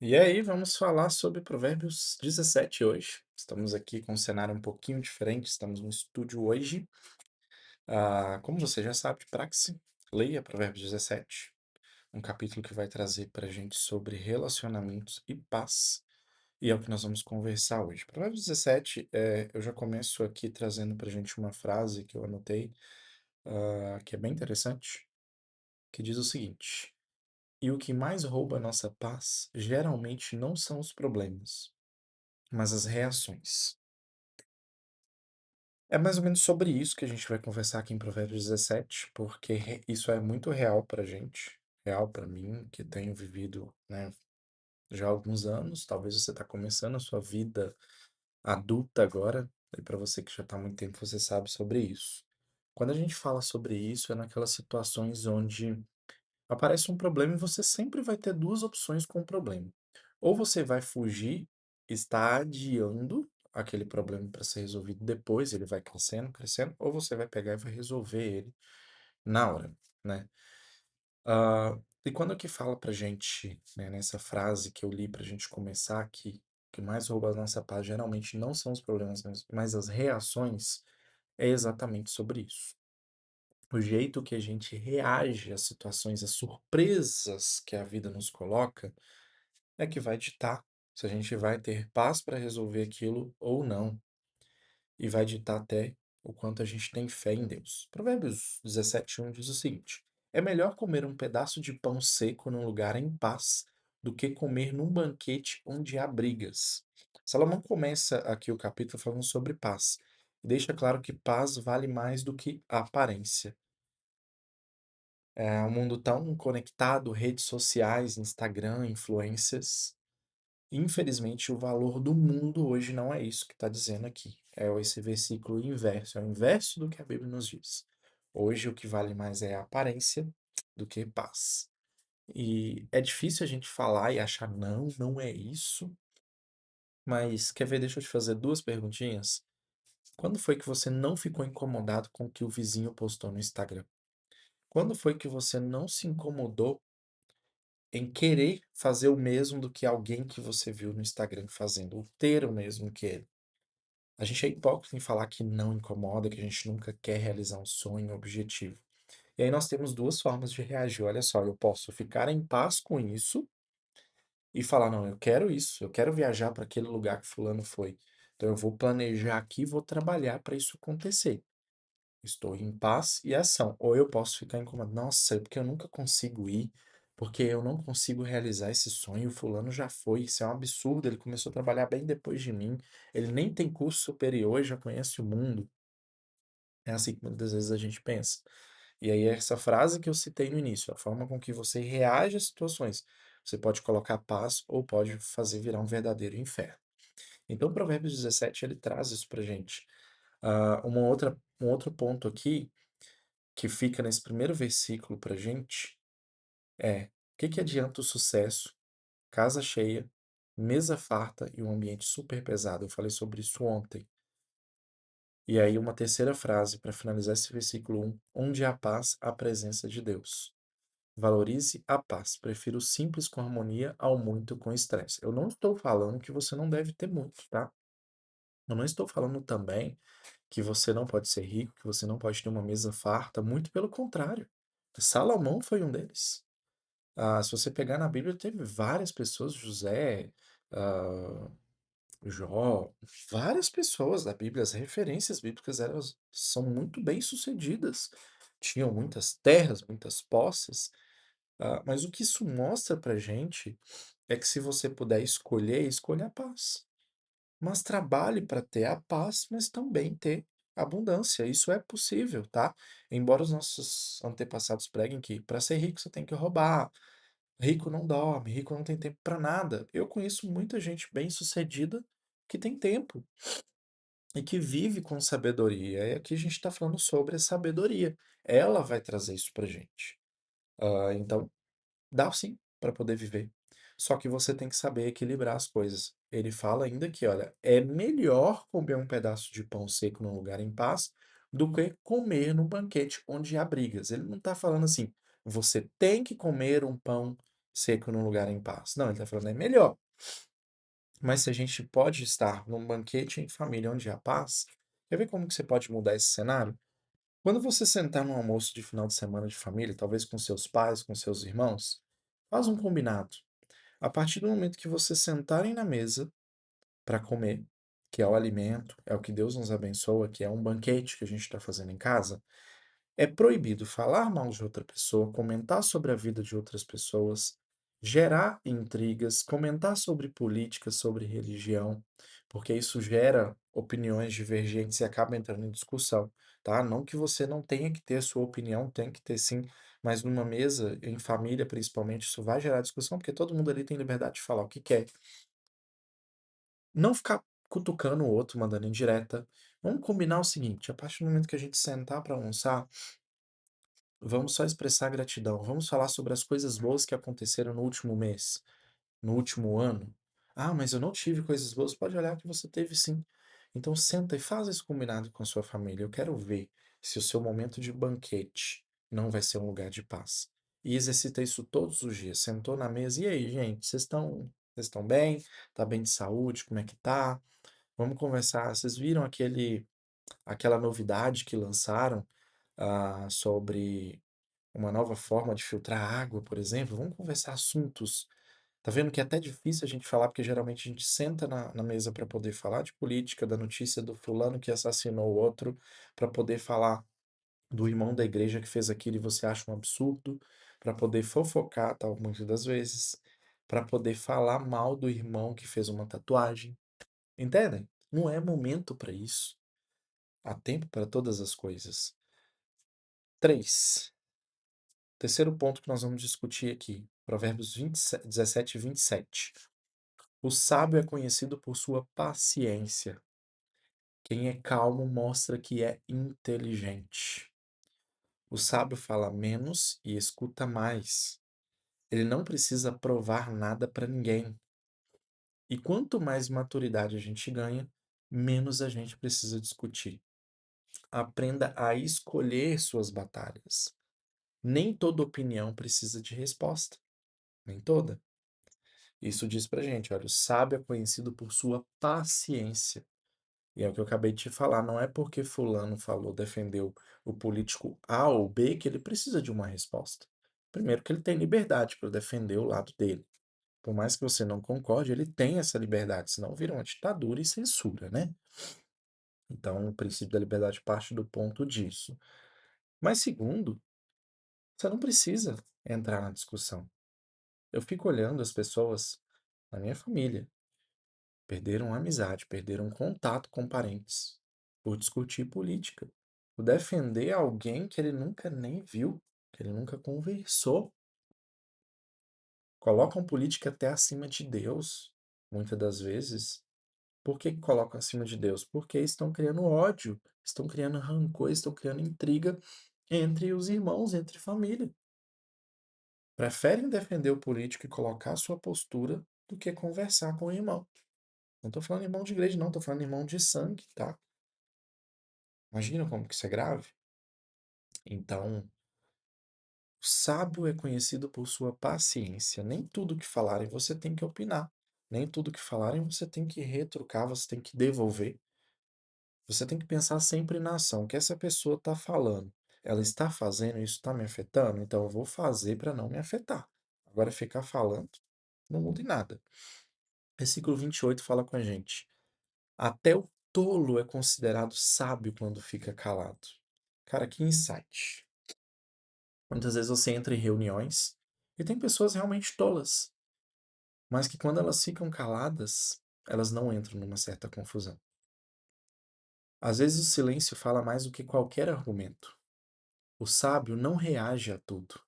E aí, vamos falar sobre Provérbios 17 hoje. Estamos aqui com um cenário um pouquinho diferente, estamos no estúdio hoje. Como você já sabe, de praxe, leia Provérbios 17, um capítulo que vai trazer para a gente sobre relacionamentos e paz. E é o que nós vamos conversar hoje. Provérbios 17, eu já começo aqui trazendo para a gente uma frase que eu anotei, que é bem interessante, que diz o seguinte: E o que mais rouba a nossa paz geralmente não são os problemas, mas as reações. É mais ou menos sobre isso que a gente vai conversar aqui em Provérbios 17, porque isso é muito real pra gente, real pra mim, que tenho vivido, né, já há alguns anos. Talvez você está começando a sua vida adulta agora, e para você que já está há muito tempo, você sabe sobre isso. Quando a gente fala sobre isso, é naquelas situações onde aparece um problema e você sempre vai ter duas opções com o problema. Ou você vai fugir, está adiando aquele problema para ser resolvido depois, ele vai crescendo, crescendo, ou você vai pegar e vai resolver ele na hora, né? E quando que fala pra gente, né, nessa frase que eu li pra gente começar aqui, que mais rouba a nossa paz geralmente não são os problemas, mas as reações, é exatamente sobre isso. O jeito que a gente reage às situações, às surpresas que a vida nos coloca, é que vai ditar se a gente vai ter paz para resolver aquilo ou não. E vai ditar até o quanto a gente tem fé em Deus. Provérbios 17:1 diz o seguinte: É melhor comer um pedaço de pão seco num lugar em paz do que comer num banquete onde há brigas. Salomão começa aqui o capítulo falando sobre paz. E deixa claro que paz vale mais do que a aparência. É um mundo tão conectado, redes sociais, Instagram, influências. Infelizmente, o valor do mundo hoje não é isso que está dizendo aqui. É esse versículo inverso, é o inverso do que a Bíblia nos diz. Hoje o que vale mais é a aparência do que paz. E é difícil a gente falar e achar, não, não é isso. Mas quer ver? Deixa eu te fazer duas perguntinhas. Quando foi que você não ficou incomodado com o que o vizinho postou no Instagram? Quando foi que você não se incomodou em querer fazer o mesmo do que alguém que você viu no Instagram fazendo, ou ter o mesmo que ele? A gente é hipócrita em falar que não incomoda, que a gente nunca quer realizar um sonho, um objetivo. E aí nós temos duas formas de reagir. Olha só, eu posso ficar em paz com isso e falar, não, eu quero isso, eu quero viajar para aquele lugar que fulano foi. Então eu vou planejar aqui, vou trabalhar para isso acontecer. Estou em paz e ação. Ou eu posso ficar incomodado. Nossa, é porque eu nunca consigo ir, porque eu não consigo realizar esse sonho. O fulano já foi, isso é um absurdo. Ele começou a trabalhar bem depois de mim. Ele nem tem curso superior e já conhece o mundo. É assim que muitas vezes a gente pensa. E aí, essa frase que eu citei no início, a forma com que você reage às situações, você pode colocar paz ou pode fazer virar um verdadeiro inferno. Então, Provérbios 17, ele traz isso pra gente. Um outro ponto aqui que fica nesse primeiro versículo pra gente é: o que que adianta o sucesso, casa cheia, mesa farta e um ambiente super pesado? Eu falei sobre isso ontem. E aí, uma terceira frase para finalizar esse versículo 1: onde há paz, há presença de Deus. Valorize a paz. Prefiro o simples com harmonia ao muito com estresse. Eu não estou falando que você não deve ter muito, tá? Eu não estou falando também que você não pode ser rico, que você não pode ter uma mesa farta. Muito pelo contrário. Salomão foi um deles. Se você pegar na Bíblia, teve várias pessoas, José, ah, Jó, várias pessoas da Bíblia, as referências bíblicas elas são muito bem sucedidas. Tinham muitas terras, muitas posses, mas o que isso mostra pra gente é que se você puder escolher, escolha a paz. Mas trabalhe para ter a paz, mas também ter abundância. Isso é possível, tá? Embora os nossos antepassados preguem que para ser rico você tem que roubar, rico não dorme, rico não tem tempo para nada. Eu conheço muita gente bem-sucedida que tem tempo e que vive com sabedoria. E aqui a gente está falando sobre a sabedoria. Ela vai trazer isso pra gente. Então, dá sim para poder viver. Só que você tem que saber equilibrar as coisas. Ele fala ainda que, olha, é melhor comer um pedaço de pão seco num lugar em paz do que comer num banquete onde há brigas. Ele não está falando assim, você tem que comer um pão seco num lugar em paz. Não, ele está falando é melhor. Mas se a gente pode estar num banquete em família onde há paz, quer ver como que você pode mudar esse cenário? Quando você sentar num almoço de final de semana de família, talvez com seus pais, com seus irmãos, faz um combinado. A partir do momento que vocês sentarem na mesa para comer, que é o alimento, é o que Deus nos abençoa, que é um banquete que a gente está fazendo em casa, é proibido falar mal de outra pessoa, comentar sobre a vida de outras pessoas, gerar intrigas, comentar sobre política, sobre religião, porque isso gera opiniões divergentes e acaba entrando em discussão, tá? Não que você não tenha que ter a sua opinião, tem que ter sim, mas numa mesa, em família principalmente, isso vai gerar discussão, porque todo mundo ali tem liberdade de falar o que quer. Não ficar cutucando o outro, mandando indireta. Vamos combinar o seguinte: a partir do momento que a gente sentar para almoçar, vamos só expressar gratidão. Vamos falar sobre as coisas boas que aconteceram no último mês, no último ano. Ah, mas eu não tive coisas boas. Pode olhar que você teve sim. Então senta e faz esse combinado com a sua família. Eu quero ver se o seu momento de banquete não vai ser um lugar de paz. E exercita isso todos os dias. Sentou na mesa. E aí, gente, vocês estão bem? Tá bem de saúde? Como é que tá? Vamos conversar. Vocês viram aquela novidade que lançaram sobre uma nova forma de filtrar água, por exemplo? Vamos conversar assuntos. Tá vendo que é até difícil a gente falar, porque geralmente a gente senta na mesa para poder falar de política, da notícia do fulano que assassinou o outro, para poder falar do irmão da igreja que fez aquilo e você acha um absurdo, para poder fofocar, tal, muitas das vezes, para poder falar mal do irmão que fez uma tatuagem. Entendem? Não é momento para isso. Há tempo para todas as coisas. 3. Terceiro ponto que nós vamos discutir aqui. Provérbios 17 e 27. O sábio é conhecido por sua paciência. Quem é calmo mostra que é inteligente. O sábio fala menos e escuta mais. Ele não precisa provar nada para ninguém. E quanto mais maturidade a gente ganha, menos a gente precisa discutir. Aprenda a escolher suas batalhas. Nem toda opinião precisa de resposta. Nem toda. Isso diz pra gente, olha, o sábio é conhecido por sua paciência. E é o que eu acabei de te falar, não é porque fulano falou, defendeu o político A ou B que ele precisa de uma resposta. Primeiro que ele tem liberdade para defender o lado dele. Por mais que você não concorde, ele tem essa liberdade, senão vira uma ditadura e censura, né? Então, o princípio da liberdade parte do ponto disso. Mas segundo, você não precisa entrar na discussão. Eu fico olhando as pessoas na minha família, perderam a amizade, perderam contato com parentes por discutir política, por defender alguém que ele nunca nem viu, que ele nunca conversou. Colocam política até acima de Deus, muitas das vezes. Por que que colocam acima de Deus? Porque estão criando ódio, estão criando rancor, estão criando intriga entre os irmãos, entre família. Preferem defender o político e colocar a sua postura do que conversar com o irmão. Não estou falando irmão de igreja, não, estou falando irmão de sangue, tá? Imagina como que isso é grave? Então, o sábio é conhecido por sua paciência. Nem tudo que falarem você tem que opinar. Nem tudo que falarem você tem que retrucar, você tem que devolver. Você tem que pensar sempre na ação. O que essa pessoa está falando? Ela está fazendo, isso está me afetando? Então eu vou fazer para não me afetar. Agora ficar falando não muda em nada. Versículo 28 fala com a gente. Até o tolo é considerado sábio quando fica calado. Cara, que insight. Muitas vezes você entra em reuniões e tem pessoas realmente tolas, mas que quando elas ficam caladas, elas não entram numa certa confusão. Às vezes o silêncio fala mais do que qualquer argumento. O sábio não reage a tudo.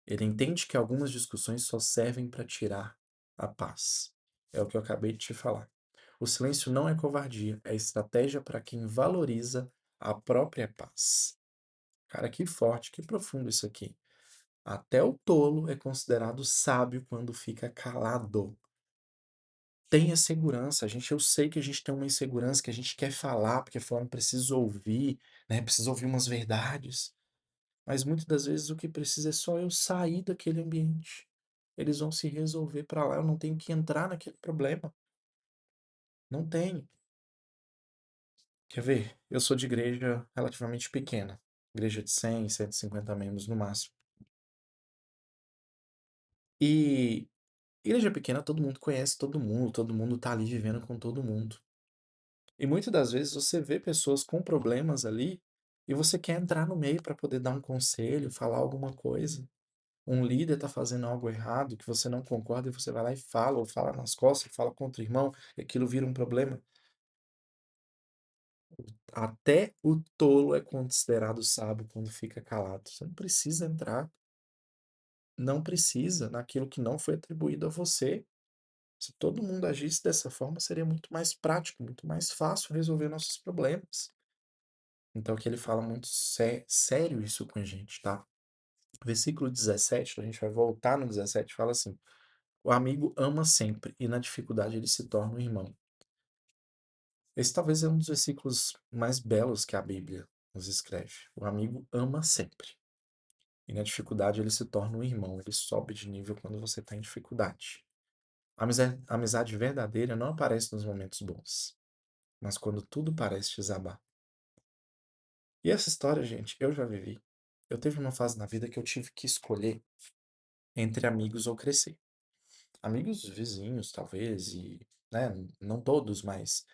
Ele entende que algumas discussões só servem para tirar a paz. É o que eu acabei de te falar. O silêncio não é covardia, é estratégia para quem valoriza a própria paz. Cara, que forte, que profundo isso aqui. Até o tolo é considerado sábio quando fica calado. Tenha segurança. Eu sei que a gente tem uma insegurança que a gente quer falar, porque falando precisa ouvir, né? Precisa ouvir umas verdades. Mas muitas das vezes o que precisa é só eu sair daquele ambiente. eles vão se resolver para lá, eu não tenho que entrar naquele problema, não tenho. Quer ver? Eu sou de igreja relativamente pequena, igreja de 100, 150 membros no máximo. E igreja pequena todo mundo conhece todo mundo tá ali vivendo com todo mundo. E muitas das vezes você vê pessoas com problemas ali e você quer entrar no meio para poder dar um conselho, falar alguma coisa. Um líder está fazendo algo errado que você não concorda e você vai lá e fala, ou fala nas costas, fala contra o irmão, e aquilo vira um problema. Até o tolo é considerado sábio quando fica calado. Você não precisa entrar, não precisa naquilo que não foi atribuído a você. Se todo mundo agisse dessa forma, seria muito mais prático, muito mais fácil resolver nossos problemas. Então, aqui ele fala muito sério isso com a gente, tá? Versículo 17, a gente vai voltar no 17, fala assim: o amigo ama sempre, e na dificuldade ele se torna um irmão. Esse talvez é um dos versículos mais belos que a Bíblia nos escreve. O amigo ama sempre, e na dificuldade ele se torna um irmão, ele sobe de nível quando você está em dificuldade. A amizade verdadeira não aparece nos momentos bons, mas quando tudo parece desabar. E essa história, gente, eu já vivi. Eu teve uma fase na vida que eu tive que escolher entre amigos ou crescer. Amigos vizinhos, talvez, e, né, não todos, mas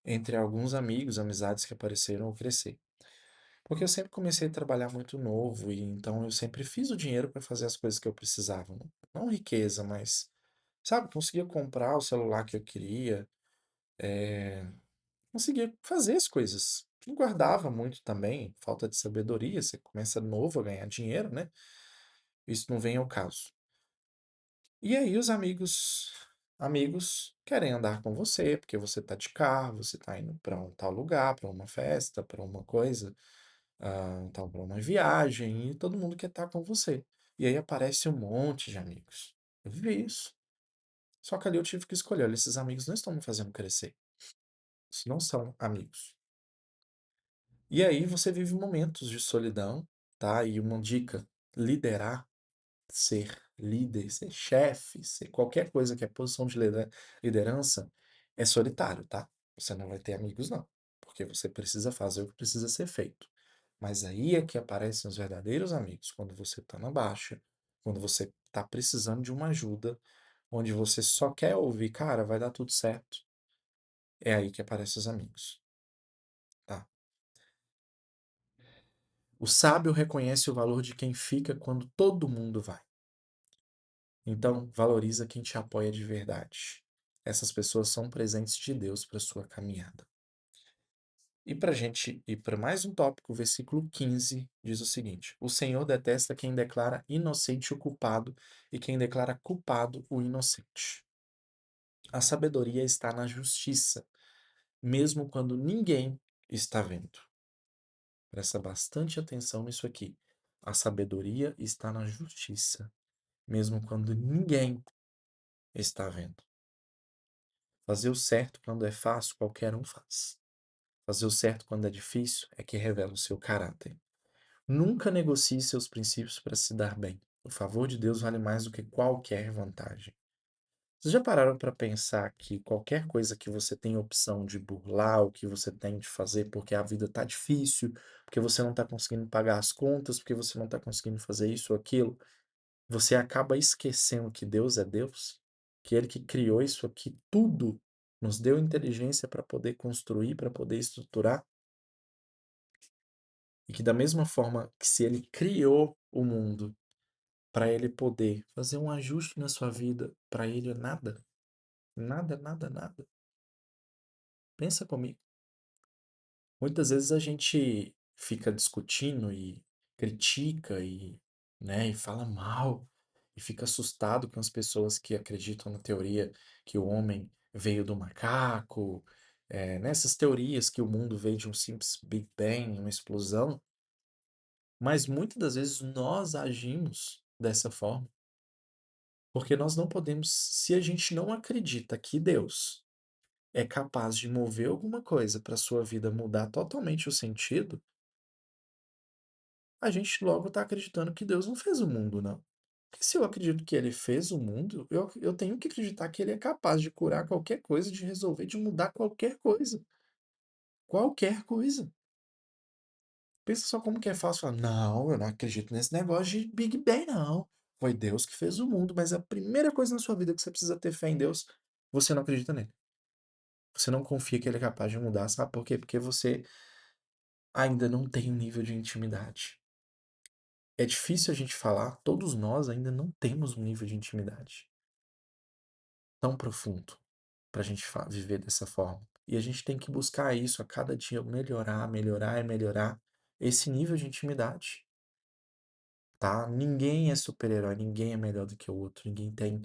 entre alguns amigos, amizades que apareceram ou crescer. Porque eu sempre comecei a trabalhar muito novo e então eu sempre fiz o dinheiro para fazer as coisas que eu precisava. Não riqueza, mas, sabe, conseguia comprar o celular que eu queria, conseguia fazer as coisas. Não guardava muito também, falta de sabedoria, você começa novo a ganhar dinheiro, né? Isso não vem ao caso. E aí os amigos querem andar com você, porque você tá de carro, você tá indo para um tal lugar, para uma festa, para uma coisa, tal, para uma viagem, e todo mundo quer estar com você. E aí aparece um monte de amigos. Eu vivi isso. Só que ali eu tive que escolher, olha, esses amigos não estão me fazendo crescer. Isso não são amigos. E aí você vive momentos de solidão, tá? E uma dica, liderar, ser líder, ser chefe, ser qualquer coisa que é posição de liderança, é solitário, tá? Você não vai ter amigos, não. Porque você precisa fazer o que precisa ser feito. Mas aí é que aparecem os verdadeiros amigos, quando você tá na baixa, quando você tá precisando de uma ajuda, onde você só quer ouvir, cara, vai dar tudo certo. É aí que aparecem os amigos, tá? O sábio reconhece o valor de quem fica quando todo mundo vai. Então, valoriza quem te apoia de verdade. Essas pessoas são presentes de Deus para sua caminhada. E para a gente ir para mais um tópico, o versículo 15 diz o seguinte: o Senhor detesta quem declara inocente o culpado e quem declara culpado o inocente. A sabedoria está na justiça, mesmo quando ninguém está vendo. Presta bastante atenção nisso aqui. A sabedoria está na justiça, mesmo quando ninguém está vendo. Fazer o certo quando é fácil, qualquer um faz. Fazer o certo quando é difícil é que revela o seu caráter. Nunca negocie seus princípios para se dar bem. O favor de Deus vale mais do que qualquer vantagem. Vocês já pararam para pensar que qualquer coisa que você tem opção de burlar, o que você tem de fazer porque a vida tá difícil, porque você não está conseguindo pagar as contas, porque você não está conseguindo fazer isso ou aquilo, você acaba esquecendo que Deus é Deus, que Ele que criou isso aqui, tudo, nos deu inteligência para poder construir, para poder estruturar, e que da mesma forma que se Ele criou o mundo para Ele poder fazer um ajuste na sua vida, para Ele é nada, nada, nada, nada. Pensa comigo. Muitas vezes a gente fica discutindo e critica e, né, e fala mal e fica assustado com as pessoas que acreditam na teoria que o homem veio do macaco, nessas teorias que o mundo veio de um simples Big Bang, uma explosão, mas muitas das vezes nós agimos dessa forma, porque nós não podemos, se a gente não acredita que Deus é capaz de mover alguma coisa para sua vida mudar totalmente o sentido, a gente logo está acreditando que Deus não fez o mundo, não. Porque se eu acredito que ele fez o mundo, eu tenho que acreditar que ele é capaz de curar qualquer coisa, de resolver, de mudar qualquer coisa. Qualquer coisa. Pensa só como que é fácil falar, não, eu não acredito nesse negócio de Big Bang, não. Foi Deus que fez o mundo, mas a primeira coisa na sua vida que você precisa ter fé em Deus, você não acredita nele. Você não confia que ele é capaz de mudar, sabe por quê? Porque você ainda não tem um nível de intimidade. É difícil a gente falar, todos nós ainda não temos um nível de intimidade tão profundo para a gente viver dessa forma. E a gente tem que buscar isso a cada dia, melhorar, melhorar e melhorar esse nível de intimidade, tá? Ninguém é super-herói, ninguém é melhor do que o outro, ninguém tem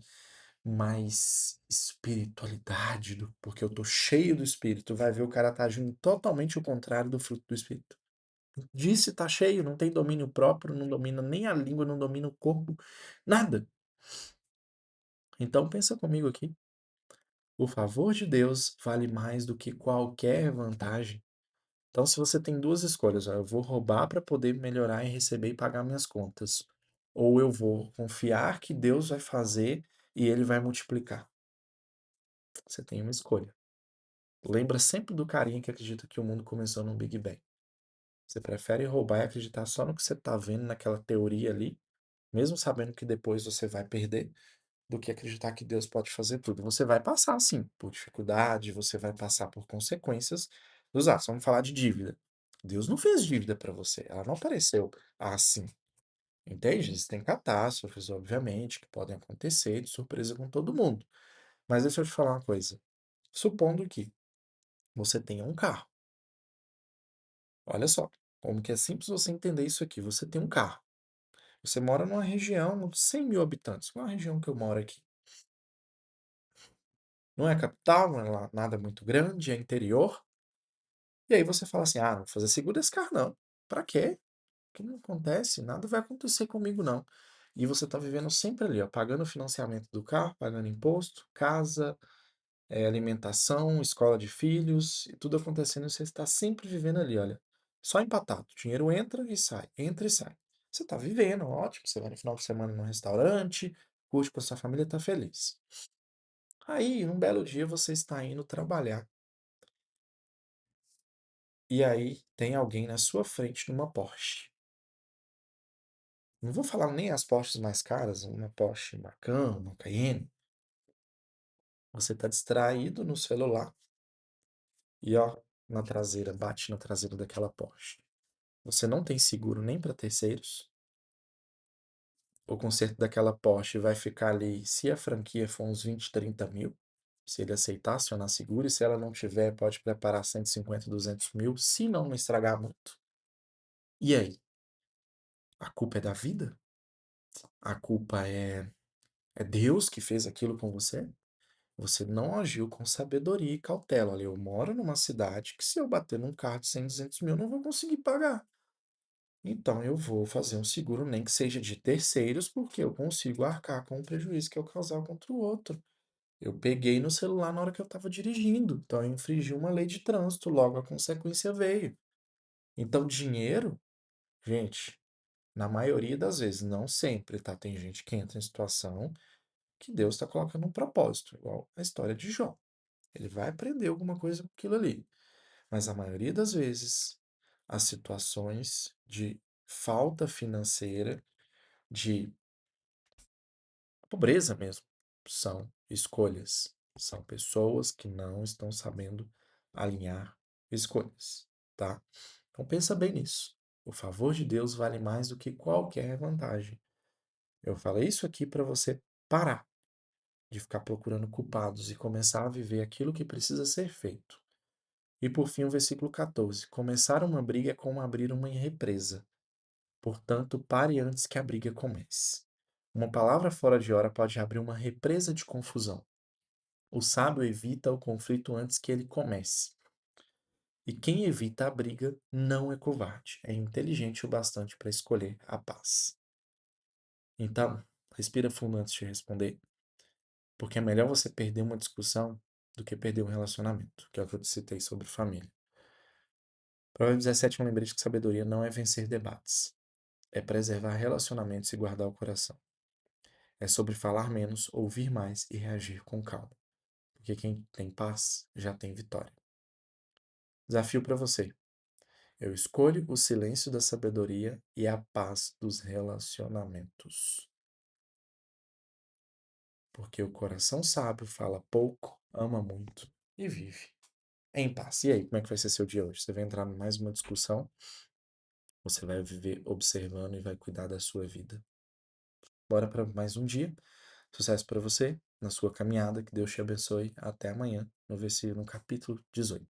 mais espiritualidade, porque eu tô cheio do espírito. Vai ver o cara tá agindo totalmente o contrário do fruto do espírito. Disse tá cheio, não tem domínio próprio, não domina nem a língua, não domina o corpo, nada. Então pensa comigo aqui. O favor de Deus vale mais do que qualquer vantagem. Então, se você tem duas escolhas, ó, eu vou roubar para poder melhorar e receber e pagar minhas contas, ou eu vou confiar que Deus vai fazer e ele vai multiplicar. Você tem uma escolha. Lembra sempre do carinha que acredita que o mundo começou num Big Bang. Você prefere roubar e acreditar só no que você está vendo naquela teoria ali, mesmo sabendo que depois você vai perder, do que acreditar que Deus pode fazer tudo. Você vai passar, sim, por dificuldade, você vai passar por consequências dos atos. Vamos falar de dívida. Deus não fez dívida para você, ela não apareceu assim. Entende? Existem catástrofes, obviamente, que podem acontecer de surpresa com todo mundo. Mas deixa eu te falar uma coisa. Supondo que você tenha um carro. Olha só, como que é simples você entender isso aqui. Você tem um carro. Você mora numa região de 100 mil habitantes, igual a região que eu moro aqui. Não é capital, não é nada muito grande, é interior. E aí você fala assim: ah, não vou fazer seguro esse carro não. Pra quê? O que não acontece? Nada vai acontecer comigo não. E você tá vivendo sempre ali, ó, pagando o financiamento do carro, pagando imposto, casa, alimentação, escola de filhos, e tudo acontecendo, e você está sempre vivendo ali, olha, só empatado. O dinheiro entra e sai, entra e sai. Você está vivendo, ótimo, você vai no final de semana no restaurante, curte com a sua família, está feliz. Aí, um belo dia, você está indo trabalhar. E aí, tem alguém na sua frente numa Porsche. Não vou falar nem as Porsches mais caras, uma Porsche Macan, uma Cayenne. Você está distraído no celular e ó, na traseira, bate na traseira daquela Porsche. Você não tem seguro nem para terceiros. O conserto daquela Porsche vai ficar ali, se a franquia for uns 20, 30 mil, se ele aceitar acionar seguro, e se ela não tiver, pode preparar 150, 200 mil, se não estragar muito. E aí? A culpa é da vida? A culpa é Deus que fez aquilo com você? Você não agiu com sabedoria e cautela. Olha, eu moro numa cidade que se eu bater num carro de 100, 200 mil, eu não vou conseguir pagar. Então eu vou fazer um seguro, nem que seja de terceiros, porque eu consigo arcar com o prejuízo que eu causar contra o outro. Eu peguei no celular na hora que eu estava dirigindo, então eu infringi uma lei de trânsito, logo a consequência veio. Então, dinheiro, gente, na maioria das vezes, não sempre, tá? Tem gente que entra em situação que Deus está colocando um propósito, igual a história de Jó. Ele vai aprender alguma coisa com aquilo ali. Mas a maioria das vezes, as situações de falta financeira, de pobreza mesmo, são escolhas. São pessoas que não estão sabendo alinhar escolhas, tá? Então pensa bem nisso. O favor de Deus vale mais do que qualquer vantagem. Eu falei isso aqui para você parar de ficar procurando culpados e começar a viver aquilo que precisa ser feito. E por fim, o versículo 14: começar uma briga é como abrir uma represa. Portanto, pare antes que a briga comece. Uma palavra fora de hora pode abrir uma represa de confusão. O sábio evita o conflito antes que ele comece. E quem evita a briga não é covarde, é inteligente o bastante para escolher a paz. Então, respira fundo antes de responder, porque é melhor você perder uma discussão do que perder um relacionamento, que é o que eu te citei sobre família. Provérbio 17 é um lembrete que sabedoria não é vencer debates, é preservar relacionamentos e guardar o coração. É sobre falar menos, ouvir mais e reagir com calma. Porque quem tem paz já tem vitória. Desafio para você. Eu escolho o silêncio da sabedoria e a paz dos relacionamentos. Porque o coração sábio fala pouco, ama muito e vive em paz. E aí, como é que vai ser seu dia hoje? Você vai entrar em mais uma discussão? Você vai viver observando e vai cuidar da sua vida? Bora para mais um dia. Sucesso para você na sua caminhada. Que Deus te abençoe. Até amanhã no capítulo 18.